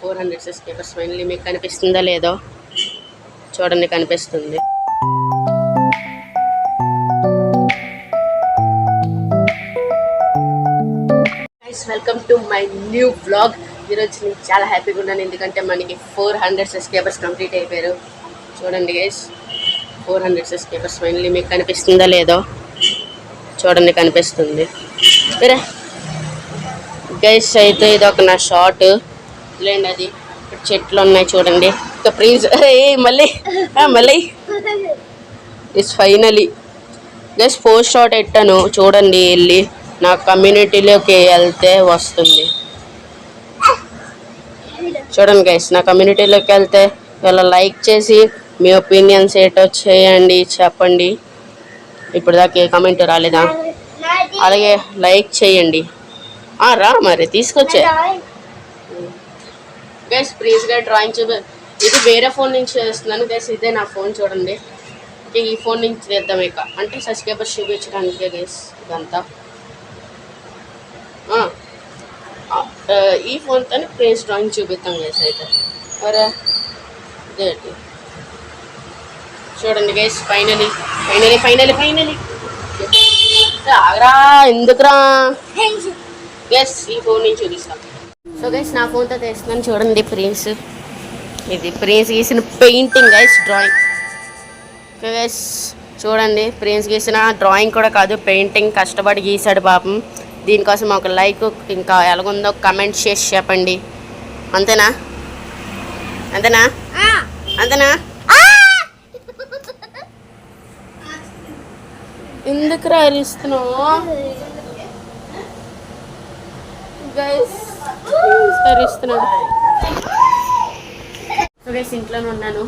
400 subscribers finally. మీకు కనిపిస్తుందా లేదో చూడండి, కనిపిస్తుంది. Guys welcome to my new vlog. ఈరోజు నేను చాలా హ్యాపీగా ఉన్నాను, ఎందుకంటే మనకి 400 సబ్స్క్రైబర్స్ కంప్లీట్ అయిపోయారు. చూడండి గైస్, 400 సబ్స్క్రైబర్స్ ఫైనలీ. మీకు కనిపిస్తుందా లేదో చూడండి, కనిపిస్తుంది. గైస్ అయితే ఇది ఒక నా షార్ట్ లేండి, అది ఇక్కడ చెట్లు ఉన్నాయి చూడండి. ఇంకా ప్లీజ్ మళ్ళీ ఇట్స్ ఫైనలీ గైస్ 4 షార్ట్ పెట్టాను చూడండి. వెళ్ళి నా కమ్యూనిటీలోకి వెళ్తే వస్తుంది చూడండి గైస్. నా కమ్యూనిటీలోకి వెళ్తే ఇలా లైక్ చేసి మీ ఒపీనియన్స్ ఏటో చేయండి, చెప్పండి. ఇప్పుడు దాకా ఏ కమెంట్ రాలేదా? అలాగే లైక్ చేయండి. రా మరి తీసుకొచ్చే గైస్. ప్లీజ్గా డ్రాయింగ్ ఇది వేరే ఫోన్ నుంచి చేస్తున్నాను గైస్. ఇదే నా ఫోన్ చూడండి. ఈ ఫోన్ నుంచి చేద్దాం ఇక, అంటే సబ్స్క్రైబర్స్ చూపించడానికే గైస్ ఇదంతా. ఈ ఫోన్తో ప్లేస్ డ్రాయింగ్ చూపిస్తాం గైస్. అయితే మరి ఇదేంటి చూడండి గైస్, ఫైనలీ ఆగరా, ఎందుకురా గైస్. ఈ ఫోన్ నుంచి చూపిస్తాం. సో గైస్ నా ఫోన్తో తెస్తున్నాను చూడండి. ప్రిన్స్, ఇది ప్రిన్స్ గీసిన painting guys, drawing. Okay guys చూడండి, ప్రిన్స్ గీసిన డ్రాయింగ్ కూడా కాదు, పెయింటింగ్. కష్టపడి గీసాడు పాపం. దీనికోసం ఒక లైక్, ఇంకా ఎలాగుందో కమెంట్ చేసి చెప్పండి. అంతేనా? ఎందుకు రాయిస్తున్నావు గైస్? సరిస్తున్నాడు. సో గైస్ ఇంట్లోనే ఉన్నాను,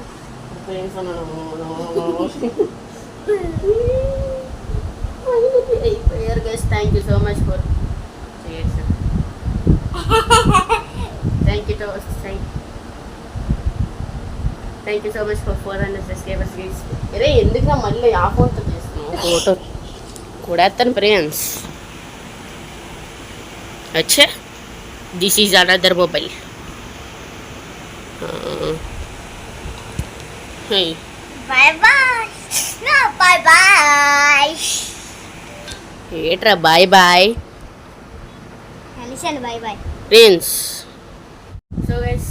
అయిపోయారు guys. Thank you so much for thank you so much for 400 subscribers guys. అరే ఎందుకురా మళ్ళీ ఆ ఫోన్తో చేస్తున్నావు? ఫోటో కూడా ఫ్రెండ్స్. अच्छा, this is another mobile. Hey. Bye bye. No, bye bye. ఏట్రా బాయ్ బాయ్? కలిసాను bye bye friends. So guys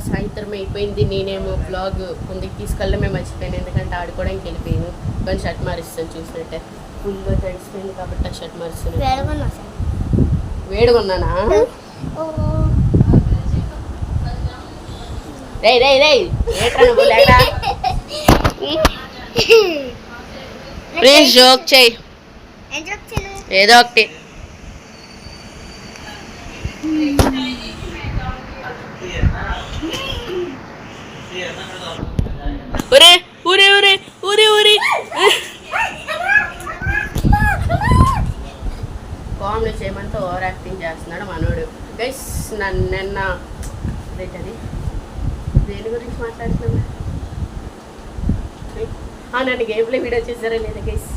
సాయంత్రం అయిపోయింది. నేనేమో బ్లాగ్ ముందుకు తీసుకెళ్ళడమే మర్చిపోయాను, ఎందుకంటే ఆడుకోవడానికి వెళ్ళిపోయాను. కానీ షర్ట్ మారిస్తాను చూసినట్టే ఫుల్గా తడిసిపోయింది కాబట్టి ఆ షర్ట్ మారుస్తాను. వేడుకున్నానా? రే ఏట్రా నువ్వు లేరా? ప్లీజ్ జోక్ చేయి ఏదో ఒకటి. ఊరే కామెడీ చేయమంటే ఓవర్ యాక్టింగ్ చేస్తున్నాడు మనోడు గైస్. నిన్న ఏంటది, దేని గురించి మాట్లాడుతున్నా? నన్ను గేమ్ ప్లే వీడియో చేశారా లేదా గైస్?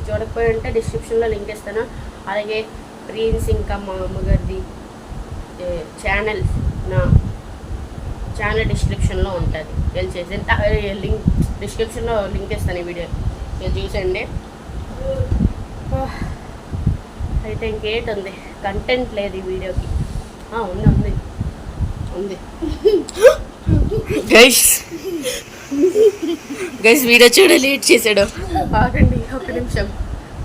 చూడకపోయి ఉంటే డిస్క్రిప్షన్లో లింక్ ఇస్తాను. అలాగే ప్రిన్స్ ఇంకా మా అమ్మగారిది ఛానల్, నా ఛానల్ డిస్క్రిప్షన్లో ఉంటుంది. వెళ్ళి చేసి లింక్ డిస్క్రిప్షన్లో లింక్ ఇస్తాను ఈ వీడియో, మీరు చూసండి. అయితే ఇంకేంటి ఉంది, కంటెంట్ లేదు ఈ వీడియోకి. ఉంది గైస్ వీడియో చూడ లేట్ చేశాడు. ఆగండి ఒక నిమిషం.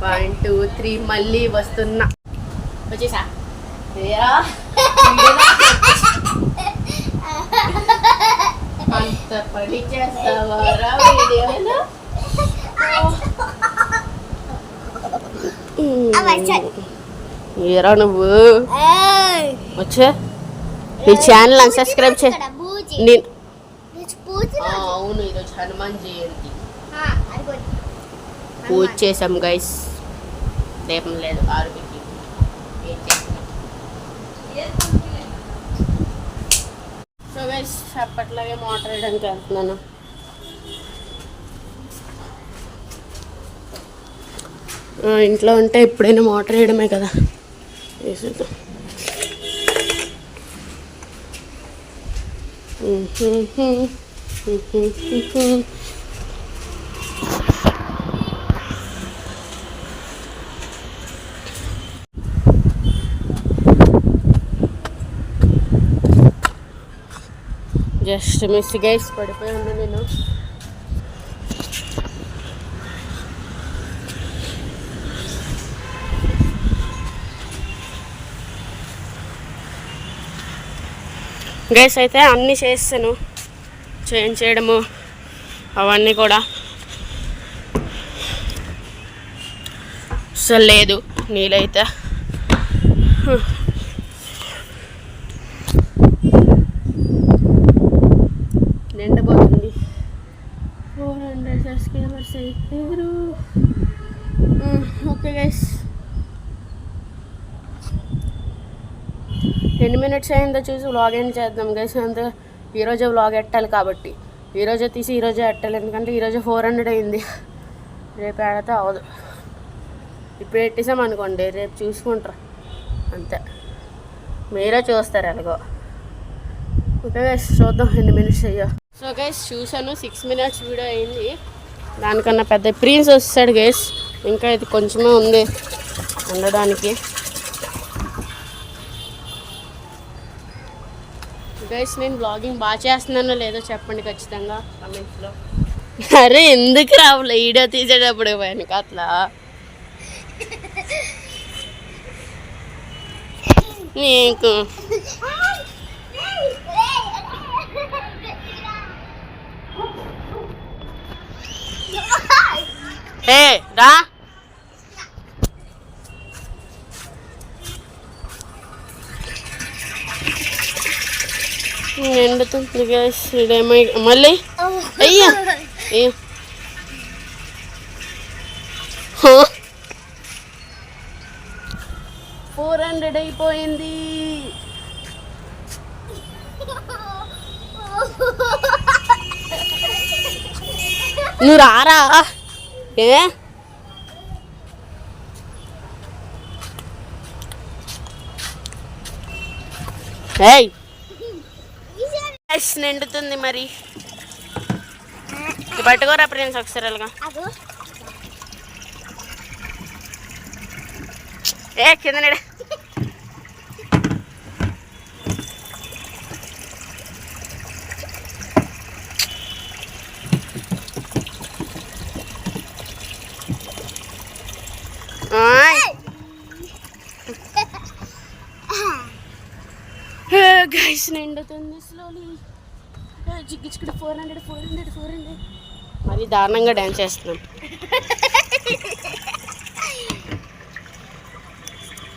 1 2 3 మళ్ళీ వస్తున్నా. వచ్చేసా అంత పని చేస్తావారా వీడియోలో? ఏరా నువ్వు వచ్చే నీ ఛానల్ అన్సబ్స్క్రైబ్ చే. అవును, ఈరోజు హనుమాన్ జయంతి, పూజ చేసాం గైస్. దీపం లేదు, ఆరుకి సో గైస్ అప్పట్లాగే మోటార్ వేయడానికి వెళ్తున్నాను. ఇంట్లో ఉంటే ఎప్పుడైనా మోటార్ వేయడమే కదా. వేసేద్దాం. జస్ట్ మిస్ గైస్, పడిపోయి ఉన్నా నేను. గైస్ అయితే అన్నీ చేస్తాను, చేంజ్ చేయడము అవన్నీ కూడా అసలు లేదు నీళ్ళైతే. నిండబోతుంది. 400 సబ్స్క్రైబర్స్ అయిపోయారు. ఓకే గైస్, ఎన్ని మినిట్స్ అయిందో చూసి వ్లాగ్ ఎండ్ చేద్దాం గైస్. అంతే, ఈరోజే వ్లాగ్ ఎట్టాలి కాబట్టి ఈరోజే తీసి ఈరోజే ఎట్టాలి, ఎందుకంటే ఈరోజే 400 అయింది. రేపు ఆడితే అవ్వదు. ఇప్పుడు పెట్టేసాం అనుకోండి, రేపు చూసుకుంటారు అంతే, మీరే చూస్తారు ఎలాగో. ఓకే గైస్, చూద్దాం ఎన్ని మినిట్స్ అయ్యా. సో గైస్ చూసాను, 6 minutes వీడియో అయింది. దానికన్నా పెద్ద ప్రిన్స్ వస్తాడు గైస్, ఇంకా ఇది కొంచెమే ఉంది ఉండడానికి. గైస్ నేను బ్లాగింగ్ బాగా చేస్తున్నానో లేదో చెప్పండి ఖచ్చితంగా కమెంట్స్లో. అరే ఎందుకు రావులే వీడియో తీసేటప్పుడు వెనక అట్లా నీకు. ఏ రా, ఎండుతుంది గ్యాస్. ఇదేమో మళ్ళీ అయ్యా 400 అయిపోయింది. నువ్వు రారా ఏ ఏయ్ నిండుతుంది మరి. పట్టుకోరా ఫ్రెండ్స్ ఒకసారి అలాగా. ఏ కింద నేడ గైస్ నిండుతుంది స్లోలీ. చిక్కించుకుంటే 400 మరి దారుణంగా డ్యాన్స్ చేస్తున్నాం.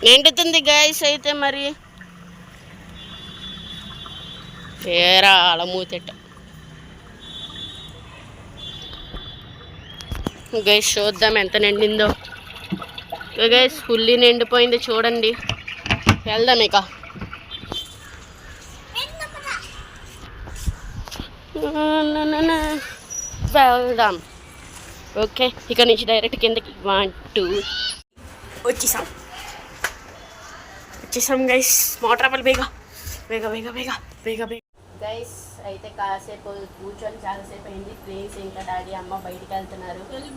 నిండుతుంది గైస్ అయితే మరి. ఏరా అలా మూతెట్ట గైస్, చూద్దాం ఎంత నిండిందో. గైస్ ఫుల్లీ నిండిపోయింది చూడండి. వెళ్దాం ఇక. వెళ్దాం. ఓకే, ఇక నుంచి డైరెక్ట్ కిందకి 1 2 వచ్చేసాం గైస్. మోటార్ బేగా గైస్ అయితే కాసేపు కూర్చొని చాలాసేపు అయింది. ప్లీజ్ ఇంకా డాడీ అమ్మ బయటికి వెళ్తున్నారు. వెళ్ళి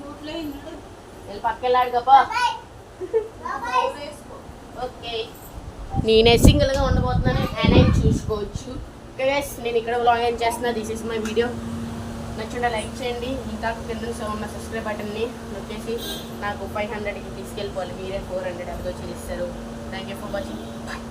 పక్కెళ్ళాడుగప్ప. ఓకే, నేనే సింగిల్గా ఉండబోతున్నాను, నేనే చూసుకోవచ్చు. ఓకే గైస్, నేను ఇక్కడ వ్లాగ్ ఏం చేస్తున్నా. This is my video. నచ్చుంటే లైక్ చేయండి. ఇంకా కింద ఉన్న సబ్స్క్రైబ్ బటన్ని నొక్కేసి నాకు 500కి తీసుకెళ్ళిపోవాలి. మీరే 400 ఎంతో చేస్తారు. Thank you for watching. Bye.